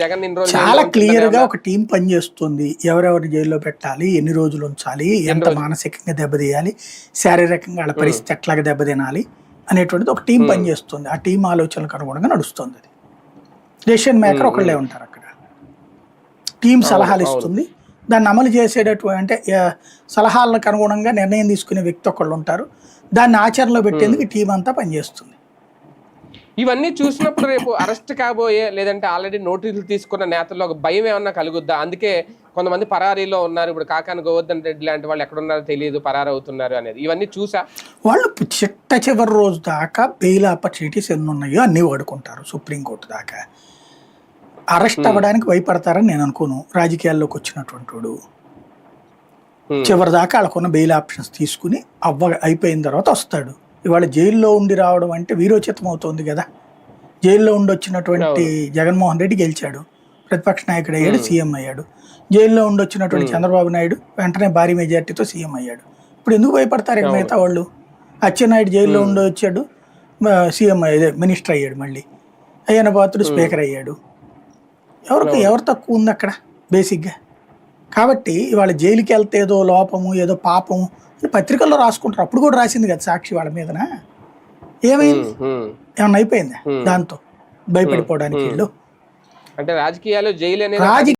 జగన్ ఇన్ని రోజులు చాలా క్లియర్ గా ఒక టీం పనిచేస్తుంది. ఎవరెవరు జైల్లో పెట్టాలి, ఎన్ని రోజులు ఉంచాలి, ఎంత మానసికంగా దెబ్బతీయాలి, శారీరకంగా వాళ్ళ పరిస్థితి ఎట్లాగా దెబ్బతినాలి అనేటువంటిది ఒక టీం పనిచేస్తుంది. ఆ టీం ఆలోచనలకు అనుగుణంగా నడుస్తుంది. అది డెసిషన్ మేకర్ ఒకళ్ళే ఉంటారు అక్కడ. టీం సలహాలు ఇస్తుంది, దాన్ని అమలు చేసేటటువంటి అంటే సలహాలకు అనుగుణంగా నిర్ణయం తీసుకునే వ్యక్తి ఒకళ్ళు ఉంటారు. దాన్ని ఆచరణలో పెట్టేందుకు టీం అంతా పనిచేస్తుంది. ఇవన్నీ చూసినప్పుడు రేపు అరెస్ట్ కాబోయే లేదంటే ఆల్రెడీ నోటీసులు తీసుకున్న నేతల్లో ఒక భయం ఏమన్నా కలుగుద్దా? అందుకే కొంతమంది పరారీలో ఉన్నారు. ఇప్పుడు కాకాని గోవర్ధన్ రెడ్డి లాంటి వాళ్ళు ఎక్కడున్నారో తెలియదు, పరారు అవుతున్నారు అనేది ఇవన్నీ చూసా వాళ్ళు చిట్ట చివరి రోజు దాకా బెయిల్ ఆపర్చునిటీస్ ఎన్ని ఉన్నాయో అన్నీ వాడుకుంటారు. సుప్రీంకోర్టు దాకా అరెస్ట్ అవ్వడానికి భయపడతారని నేను అనుకోను. రాజకీయాల్లోకి వచ్చినటువంటి వాడు చివరి దాకా వాళ్ళకున్న బెయిల్ ఆప్షన్స్ తీసుకుని అయిపోయిన తర్వాత వస్తాడు. ఇవాళ జైల్లో ఉండి రావడం అంటే వీరోచితం అవుతుంది కదా. జైల్లో ఉండి వచ్చినటువంటి జగన్మోహన్ రెడ్డి గెలిచాడు, ప్రతిపక్ష నాయకుడు అయ్యాడు, సీఎం అయ్యాడు. జైల్లో ఉండి వచ్చినటువంటి చంద్రబాబు నాయుడు వెంటనే భారీ మెజార్టీతో సీఎం అయ్యాడు. ఇప్పుడు ఎందుకు భయపడతారు ఇక మిగతా వాళ్ళు? అచ్చెన్నాయుడు జైల్లో ఉండి వచ్చాడు, సీఎం మినిస్టర్ అయ్యాడు, మళ్ళీ అయ్యన పాత్రుడు స్పీకర్ అయ్యాడు. ఎవరు తక్కువ ఉంది అక్కడ బేసిక్గా? కాబట్టి ఇవాళ జైలుకి వెళ్తే ఏదో లోపము ఏదో పాపము పత్రికల్లో రాసుకుంటారు. అప్పుడు కూడా రాసింది కదా సాక్షి వాళ్ళ మీదన. ఏమైంది? ఏమన్నా అయిపోయిందా దాంతో భయపడిపోవడానికి? వీళ్ళు అంటే రాజకీయాలు జైలు అనేది